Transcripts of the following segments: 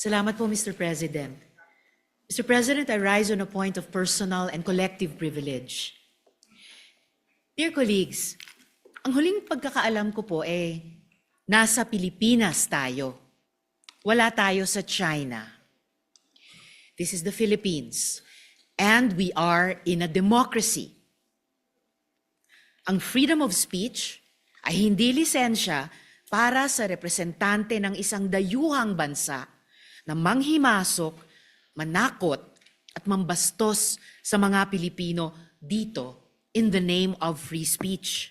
Salamat po, Mr. President. Mr. President, I rise on a point of personal and collective privilege. Dear colleagues, ang huling pagkakaalam ko po nasa Pilipinas tayo. Wala tayo sa China. This is the Philippines, and we are in a democracy. Ang freedom of speech ay hindi lisensya para sa representante ng isang dayuhang bansa na manghimasok, manakot at mambastos sa mga Pilipino dito in the name of free speech.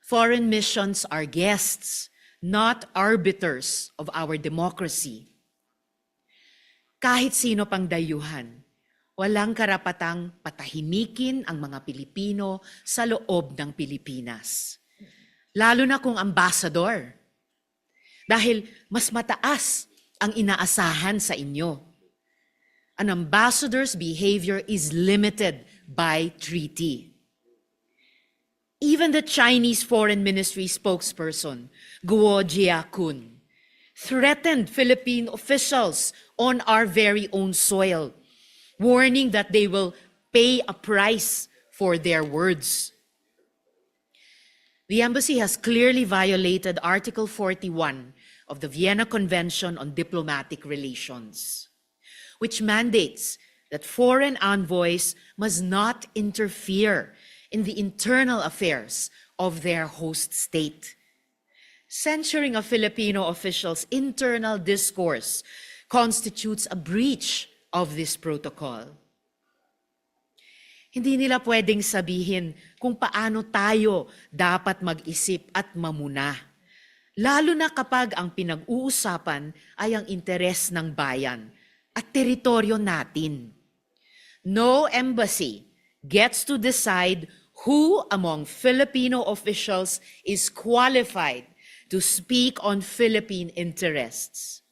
Foreign missions are guests, not arbiters of our democracy. Kahit sino pang dayuhan, walang karapatang patahimikin ang mga Pilipino sa loob ng Pilipinas. Lalo na kung ambassador. Dahil mas mataas ang inaasahan sa inyo. An ambassador's behavior is limited by treaty. Even the Chinese Foreign Ministry spokesperson, Guo Jiakun, threatened Philippine officials on our very own soil, warning that they will pay a price for their words. The embassy has clearly violated Article 41 of the Vienna Convention on Diplomatic Relations, which mandates that foreign envoys must not interfere in the internal affairs of their host state. Censuring a Filipino official's internal discourse constitutes a breach of this protocol. Hindi nila pwedeng sabihin kung paano tayo dapat mag-isip at mamuna, lalo na kapag ang pinag-uusapan ay ang interes ng bayan at teritoryo natin. No embassy gets to decide who among Filipino officials is qualified to speak on Philippine interests.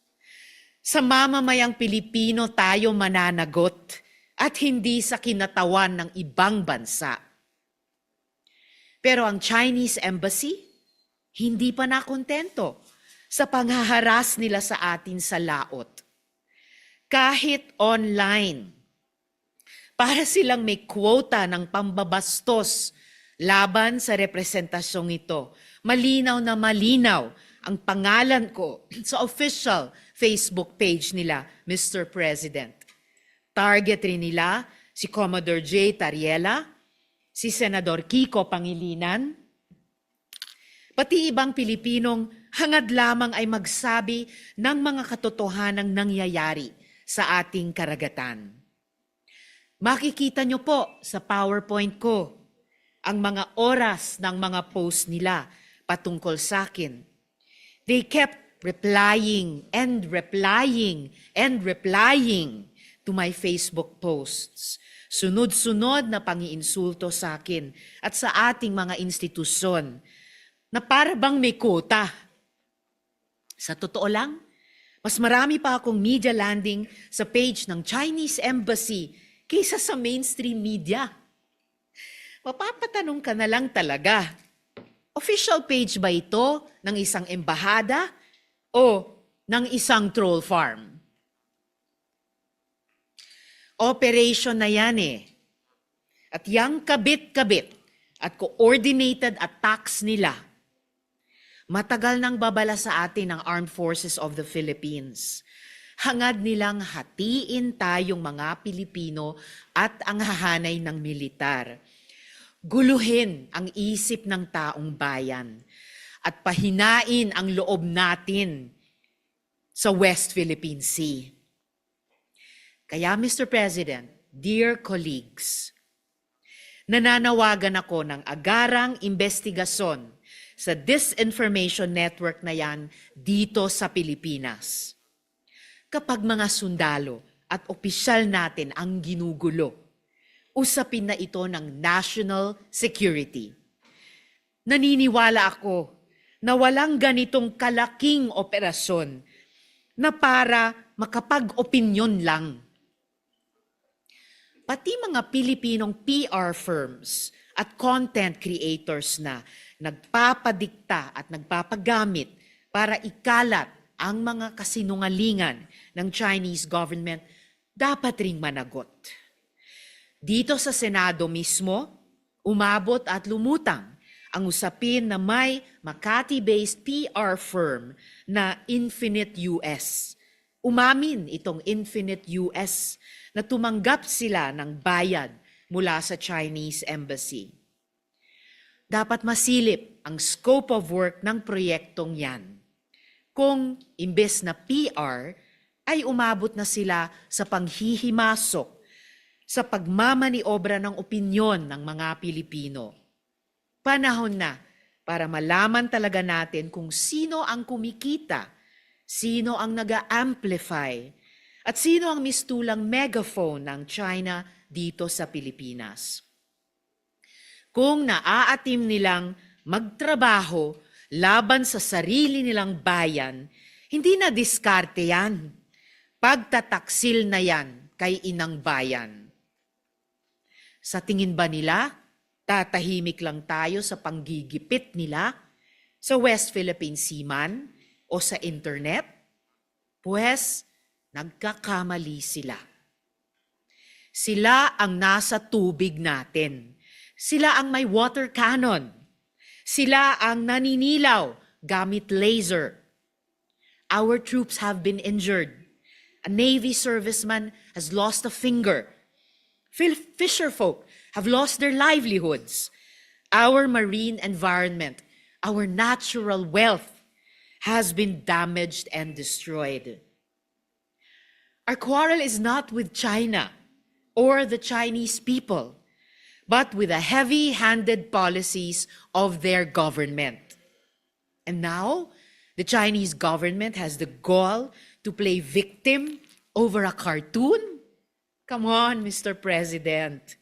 Sa mamamayang Pilipino tayo mananagot at hindi sa kinatawan ng ibang bansa. Pero ang Chinese embassy, hindi pa nakontento sa panghaharas nila sa atin sa laot. Kahit online, para silang may quota ng pambabastos laban sa representasyong ito. Malinaw na malinaw ang pangalan ko sa official Facebook page nila, Mr. President. Target rin nila si Commodore J. Tariela, si Senador Kiko Pangilinan, pati ibang Pilipinong hangad lamang ay magsabi ng mga katotohanang nangyayari sa ating karagatan. Makikita nyo po sa PowerPoint ko ang mga oras ng mga post nila patungkol sa akin. They kept replying and replying and replying to my Facebook posts. Sunod-sunod na pangiinsulto sa akin at sa ating mga institusyon na para bang may quota. Sa totoo lang, mas marami pa akong media landing sa page ng Chinese Embassy kaysa sa mainstream media. Mapapatanong ka na lang talaga, official page ba ito ng isang embahada o ng isang troll farm? Operation na yan At yang kabit-kabit at coordinated attacks nila, matagal nang babala sa atin ng Armed Forces of the Philippines. Hangad nilang hatiin tayong mga Pilipino at ang hahanay ng militar. Guluhin ang isip ng taong bayan at pahinain ang loob natin sa West Philippine Sea. Kaya Mr. President, dear colleagues, nananawagan ako ng agarang investigasyon sa disinformation network na yan dito sa Pilipinas. Kapag mga sundalo at opisyal natin ang ginugulo, usapin na ito ng national security. Naniniwala ako na walang ganitong kalaking operasyon na para makapag-opinyon lang. Pati mga Pilipinong PR firms at content creators na nagpapadikta at nagpapagamit para ikalat ang mga kasinungalingan ng Chinese government dapat ring managot. Dito sa Senado mismo, umabot at lumutang ang usapin na may Makati-based PR firm na Infinite US. Umamin itong Infinite US na tumanggap sila ng bayad mula sa Chinese Embassy. Dapat masilip ang scope of work ng proyektong yan. Kung imbes na PR, ay umabot na sila sa panghihimasok sa pagmamaniobra ng opinyon ng mga Pilipino. Panahon na para malaman talaga natin kung sino ang kumikita, sino ang nag-amplify, at sino ang mistulang megaphone ng China dito sa Pilipinas. Kung naaatim nilang magtrabaho laban sa sarili nilang bayan, hindi na diskarte yan. Pagtataksil na yan kay inang bayan. Sa tingin ba nila, tatahimik lang tayo sa panggigipit nila sa West Philippine Sea man o sa internet? Pues, nagkakamali sila. Sila ang nasa tubig natin. Sila ang may water cannon. Sila ang naninilaw gamit laser. Our troops have been injured. A Navy serviceman has lost a finger. Fisherfolk have lost their livelihoods. Our marine environment, our natural wealth has been damaged and destroyed. Our quarrel is not with China or the Chinese people, but with the heavy-handed policies of their government. And now, the Chinese government has the gall to play victim over a cartoon? Come on, Mr. President.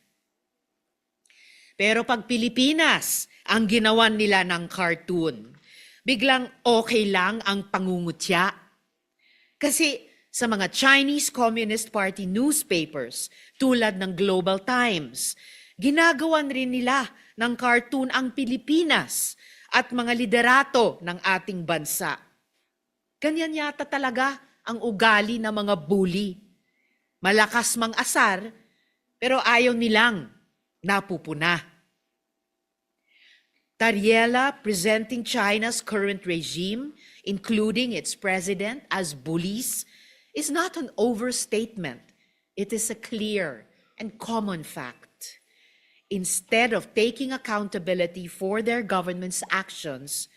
Pero pag Pilipinas ang ginawan nila ng cartoon, biglang okay lang ang pangungutya. Kasi sa mga Chinese Communist Party newspapers tulad ng Global Times, ginagawan rin nila ng cartoon ang Pilipinas at mga liderato ng ating bansa. Ganyan yata talaga ang ugali ng mga bully. Malakas mang asar, pero ayaw nilang napupuna. Tariela presenting China's current regime, including its president, as bullies, is not an overstatement. It is a clear and common fact. Instead of taking accountability for their government's actions,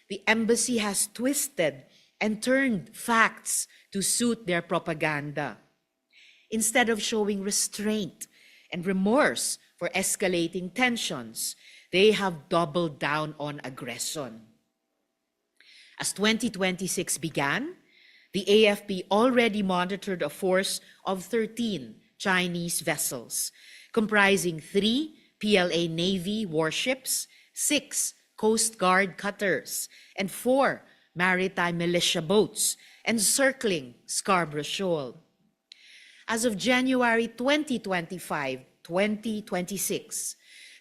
the embassy has twisted and turned facts to suit their propaganda. Instead of showing restraint and remorse for escalating tensions, they have doubled down on aggression. As 2026 began, the AFP already monitored a force of 13 Chinese vessels, comprising 3 PLA Navy warships, 6 Coast Guard cutters, and 4 maritime militia boats encircling Scarborough Shoal. As of January 2025-2026,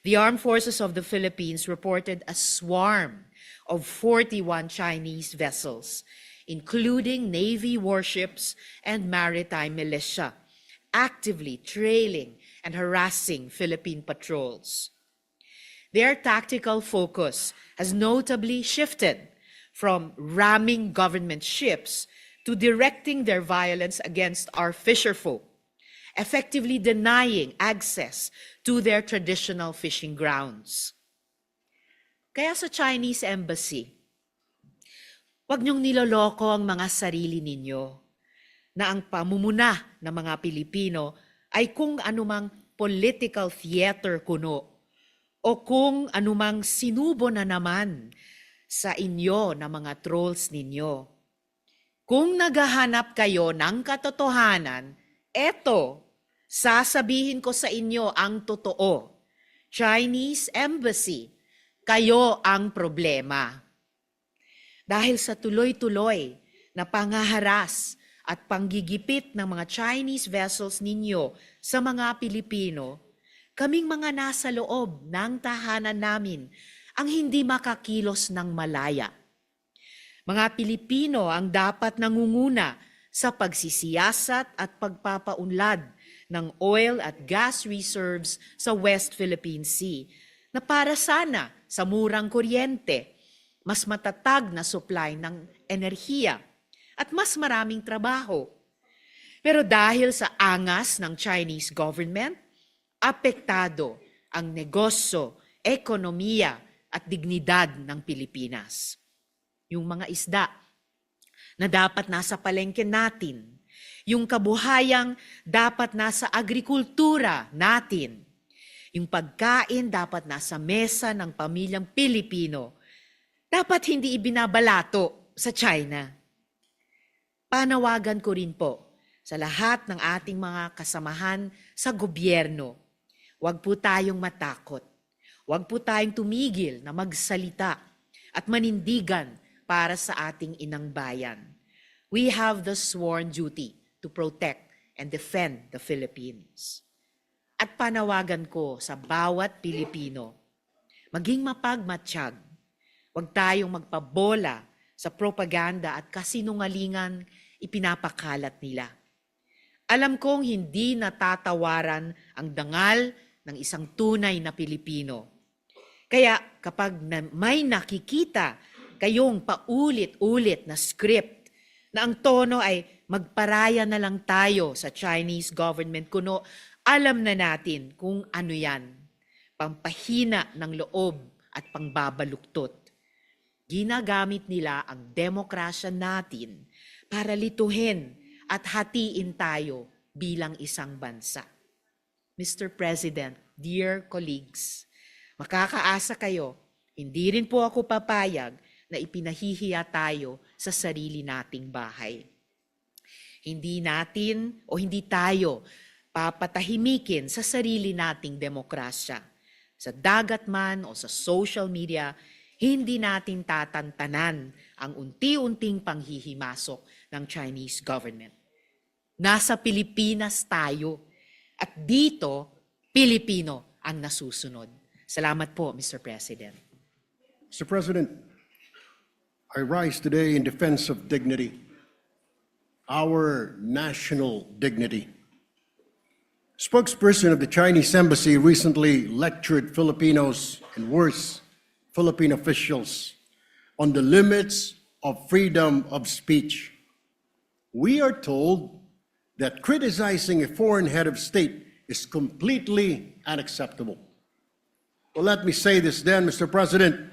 the Armed Forces of the Philippines reported a swarm of 41 Chinese vessels, including Navy warships and maritime militia, actively trailing and harassing Philippine patrols. Their tactical focus has notably shifted from ramming government ships to directing their violence against our fisherfolk, effectively denying access to their traditional fishing grounds. Kaya sa Chinese Embassy, huwag niyong niloloko ang mga sarili ninyo na ang pamumuna ng mga Pilipino ay kung anumang political theater kuno o kung anumang sinubo na naman sa inyo na mga trolls ninyo. Kung naghahanap kayo ng katotohanan, eto, sasabihin ko sa inyo ang totoo. Chinese Embassy, kayo ang problema. Dahil sa tuloy-tuloy na pangaharas at panggigipit ng mga Chinese vessels ninyo sa mga Pilipino, kaming mga nasa loob ng tahanan namin ang hindi makakilos ng malaya. Mga Pilipino ang dapat nangunguna sa pagsisiyasat at pagpapaunlad ng oil at gas reserves sa West Philippine Sea na para sana sa murang kuryente, mas matatag na supply ng enerhiya at mas maraming trabaho. Pero dahil sa angas ng Chinese government, apektado ang negosyo, ekonomiya at dignidad ng Pilipinas. Yung mga isda na dapat nasa palengke natin, yung kabuhayang dapat nasa agrikultura natin, yung pagkain dapat nasa mesa ng pamilyang Pilipino, dapat hindi ibinabalato sa China. Panawagan ko rin po sa lahat ng ating mga kasamahan sa gobyerno, huwag po tayong matakot, huwag po tayong tumigil na magsalita at manindigan para sa ating inang bayan. We have the sworn duty to protect and defend the Philippines. At panawagan ko sa bawat Pilipino, maging mapagmatsyag, huwag tayong magpabola sa propaganda at kasinungalingan ipinapakalat nila. Alam kong hindi natatawaran ang dangal ng isang tunay na Pilipino. Kaya kapag may nakikita kayong paulit-ulit na script na ang tono ay magparaya na lang tayo sa Chinese government, kuno alam na natin kung ano yan, pampahina ng loob at pangbabaluktot. Ginagamit nila ang demokrasya natin para lituhin at hatiin tayo bilang isang bansa. Mr. President, dear colleagues, makakaasa kayo, hindi rin po ako papayag na ipinahihiya tayo sa sarili nating bahay. Hindi natin o hindi tayo papatahimikin sa sarili nating demokrasya. Sa dagat man o sa social media, hindi natin tatantanan ang unti-unting panghihimasok ng Chinese government. Nasa Pilipinas tayo at dito, Pilipino ang nasusunod. Salamat po, Mr. President. Mr. President, I rise today in defense of dignity, our national dignity. Spokesperson of the Chinese Embassy recently lectured Filipinos and worse, Philippine officials on the limits of freedom of speech. We are told that criticizing a foreign head of state is completely unacceptable. Well, let me say this then, Mr. President.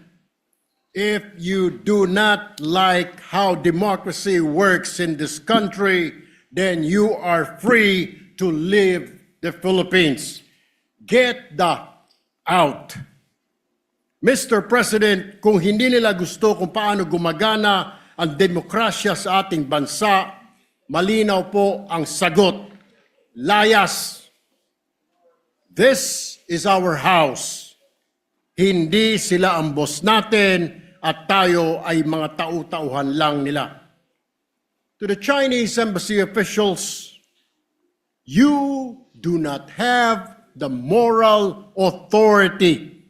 If you do not like how democracy works in this country, then you are free to leave the Philippines. Get the out. Mr. President, kung hindi nila gusto kung paano gumagana ang demokrasya sa ating bansa, malinaw po ang sagot. Layas. This is our house. Hindi sila ang boss natin at tayo ay mga tau-tauhan lang nila. To the Chinese embassy officials, you do not have the moral authority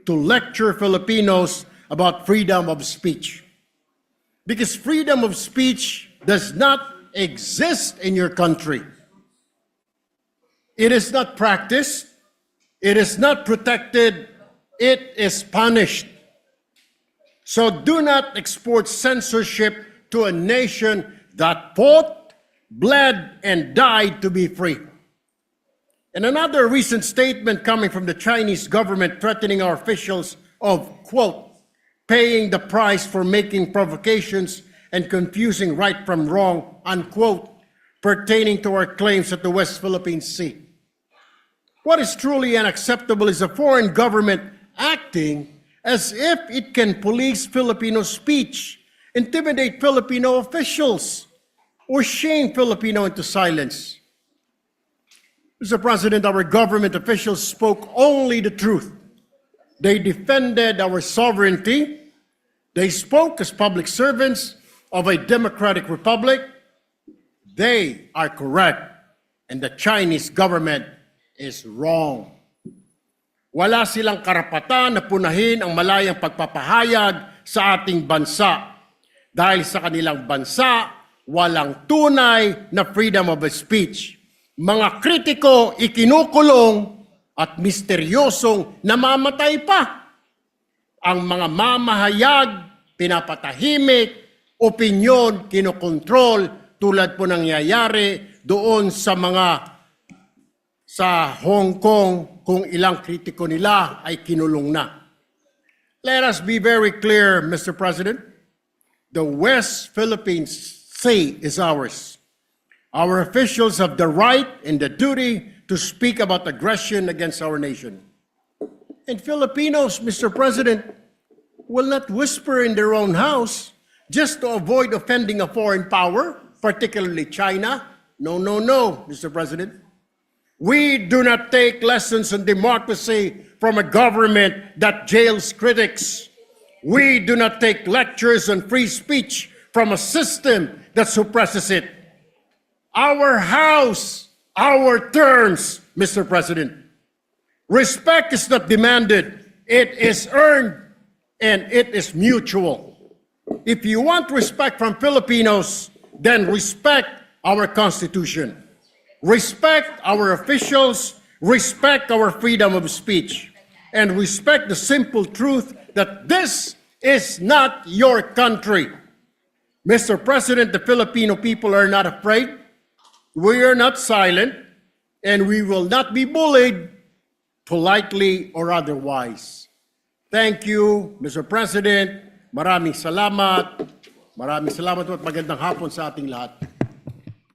to lecture Filipinos about freedom of speech. Because freedom of speech does not exist in your country. It is not practiced, it is not protected, it is punished. So do not export censorship to a nation that fought, bled, and died to be free. And another recent statement coming from the Chinese government threatening our officials of, quote, paying the price for making provocations and confusing right from wrong, unquote, pertaining to our claims at the West Philippine Sea. What is truly unacceptable is a foreign government acting as if it can police Filipino speech, intimidate Filipino officials, or shame Filipino into silence. Mr. President, our government officials spoke only the truth. They defended our sovereignty. They spoke as public servants of a democratic republic. They are correct, and the Chinese government is wrong. Wala silang karapatan na punahin ang malayang pagpapahayag sa ating bansa dahil sa kanilang bansa walang tunay na freedom of speech. Mga kritiko ikinukulong at misteryosong namamatay pa. Ang mga mamahayag, pinapatahimik, opinyon, kinokontrol, tulad po nangyayari doon sa Hong Kong kung ilang kritiko nila ay kinulong na. Let us be very clear, Mr. President. The West Philippines Sea is ours. Our officials have the right and the duty to speak about aggression against our nation. And Filipinos, Mr. President, will not whisper in their own house just to avoid offending a foreign power, particularly China. No, no, no, Mr. President. We do not take lessons on democracy from a government that jails critics. We do not take lectures on free speech from a system that suppresses it. Our house, our terms, Mr. President. Respect is not demanded, it is earned, and it is mutual. If you want respect from Filipinos, then respect our Constitution. Respect our officials, respect our freedom of speech, and respect the simple truth that this is not your country. Mr. President, the Filipino people are not afraid. We are not silent, and we will not be bullied, politely or otherwise. Thank you, Mr. President. Maraming salamat. Maraming salamat at magandang hapon sa ating lahat.